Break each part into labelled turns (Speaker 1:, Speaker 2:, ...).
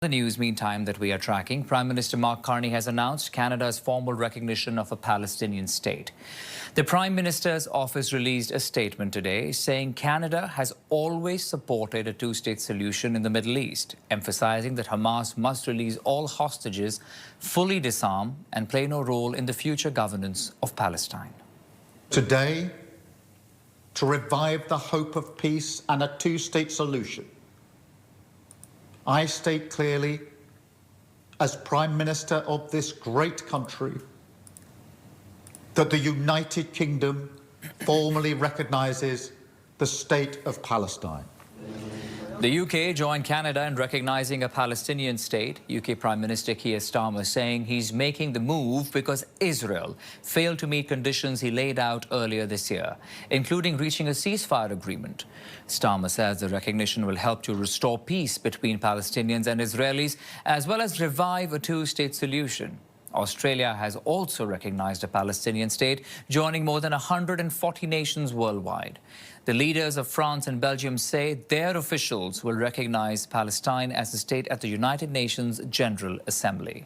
Speaker 1: The news, meantime, that we are tracking, Prime Minister Mark Carney has announced Canada's formal recognition of a Palestinian state. The Prime Minister's office released a statement today saying Canada has always supported a two-state solution in the Middle East, emphasizing that Hamas must release all hostages, fully disarm, and play no role in the future governance of Palestine.
Speaker 2: Today, to revive the hope of peace and a two-state solution, I state clearly, as Prime Minister of this great country, that the United Kingdom formally recognises the State of Palestine.
Speaker 1: The UK joined Canada in recognising a Palestinian state. UK Prime Minister Keir Starmer saying he's making the move because Israel failed to meet conditions he laid out earlier this year, including reaching a ceasefire agreement. Starmer says the recognition will help to restore peace between Palestinians and Israelis, as well as revive a two-state solution. Australia has also recognised a Palestinian state, joining more than 140 nations worldwide. The leaders of France and Belgium say their officials will recognise Palestine as a state at the United Nations General Assembly.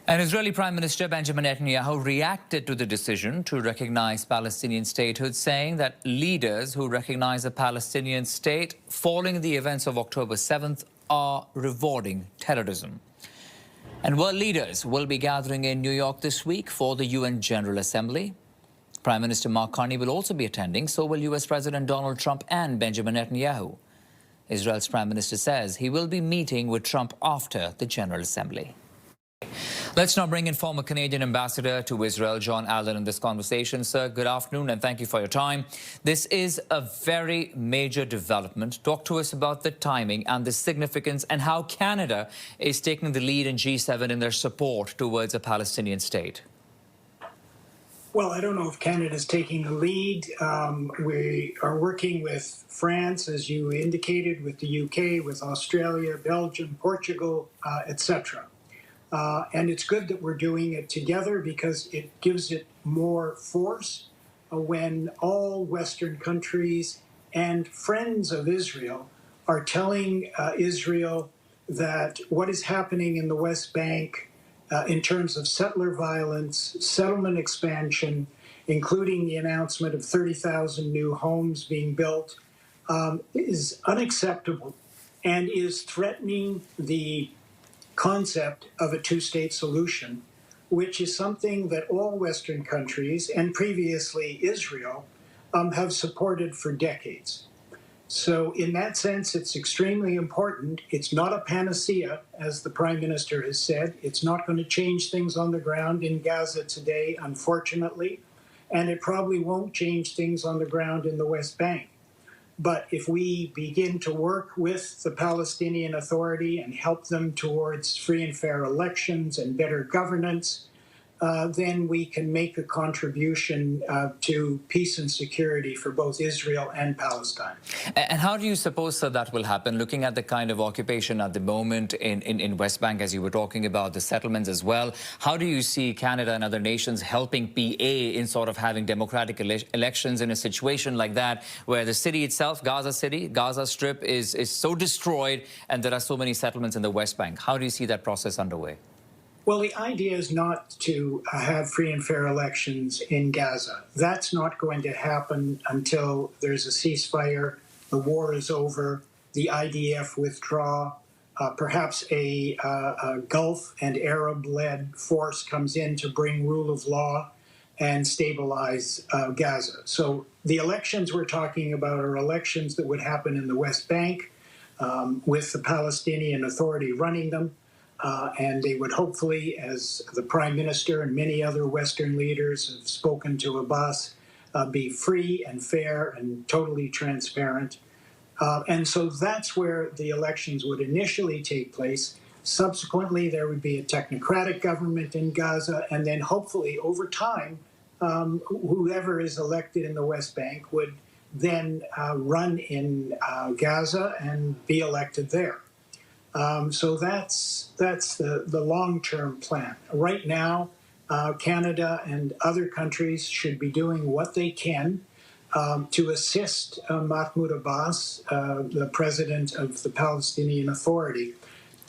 Speaker 1: And Israeli Prime Minister Benjamin Netanyahu reacted to the decision to recognise Palestinian statehood, saying that leaders who recognise a Palestinian state following the events of October 7th are rewarding terrorism. And world leaders will be gathering in New York this week for the UN General Assembly. Prime Minister Mark Carney will also be attending, so will US President Donald Trump and Benjamin Netanyahu. Israel's Prime Minister says he will be meeting with Trump after the General Assembly. Let's now bring in former Canadian ambassador to Israel, Jon Allen, in this conversation. Sir, good afternoon and thank you for your time. This is a very major development. Talk to us about the timing and the significance and how Canada is taking the lead in G7 in their support towards a Palestinian state.
Speaker 3: Well, I don't know if Canada's taking the lead. We are working with France, as you indicated, with the UK, with Australia, Belgium, Portugal, etc. And it's good that we're doing it together because it gives it more force when all Western countries and friends of Israel are telling Israel that what is happening in the West Bank in terms of settler violence, settlement expansion, including the announcement of 30,000 new homes being built, is unacceptable and is threatening the concept of a two-state solution, which is something that all Western countries, and previously Israel, have supported for decades. So in that sense, it's extremely important. It's not a panacea, as the Prime Minister has said. It's not going to change things on the ground in Gaza today, unfortunately, and it probably won't change things on the ground in the West Bank. But if we begin to work with the Palestinian Authority and help them towards free and fair elections and better governance, then we can make a contribution to peace and security for both Israel and Palestine.
Speaker 1: And how do you suppose that will happen, looking at the kind of occupation at the moment in West Bank, as you were talking about, the settlements as well? How do you see Canada and other nations helping PA in sort of having democratic elections in a situation like that, where the city itself, Gaza City, Gaza Strip, is so destroyed and there are so many settlements in the West Bank? How do you see that process underway?
Speaker 3: Well, the idea is not to have free and fair elections in Gaza. That's not going to happen until there's a ceasefire, the war is over, the IDF withdraw, perhaps a Gulf and Arab-led force comes in to bring rule of law and stabilize Gaza. So the elections we're talking about are elections that would happen in the West Bank with the Palestinian Authority running them. And they would hopefully, as the Prime Minister and many other Western leaders have spoken to Abbas, be free and fair and totally transparent. And so that's where the elections would initially take place. Subsequently, there would be a technocratic government in Gaza, and then hopefully over time, whoever is elected in the West Bank would then run in Gaza and be elected there. So that's the long-term plan. Right now, Canada and other countries should be doing what they can to assist Mahmoud Abbas, the president of the Palestinian Authority,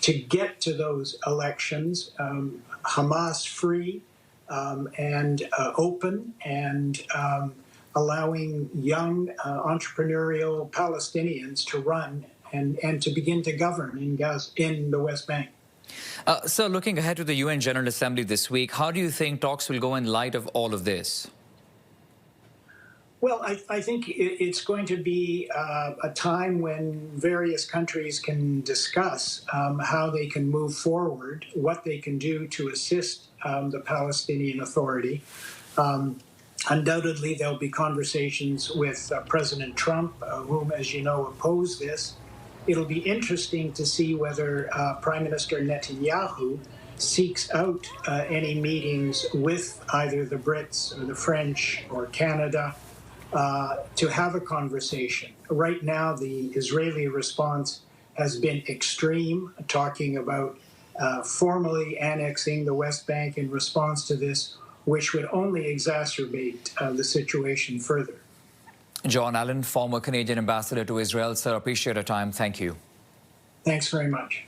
Speaker 3: to get to those elections Hamas-free and open, and allowing young entrepreneurial Palestinians to run and to begin to govern in Gaza, in the West Bank.
Speaker 1: So looking ahead to the UN General Assembly this week, how do you think talks will go in light of all of this?
Speaker 3: Well, I think it's going to be a time when various countries can discuss how they can move forward, what they can do to assist the Palestinian Authority. Undoubtedly, there'll be conversations with President Trump, whom, as you know, opposed this. It'll be interesting to see whether Prime Minister Netanyahu seeks out any meetings with either the Brits or the French or Canada to have a conversation. Right now, the Israeli response has been extreme, talking about formally annexing the West Bank in response to this, which would only exacerbate the situation further.
Speaker 1: Jon Allen, former Canadian ambassador to Israel. Sir, appreciate your time. Thank you.
Speaker 3: Thanks very much.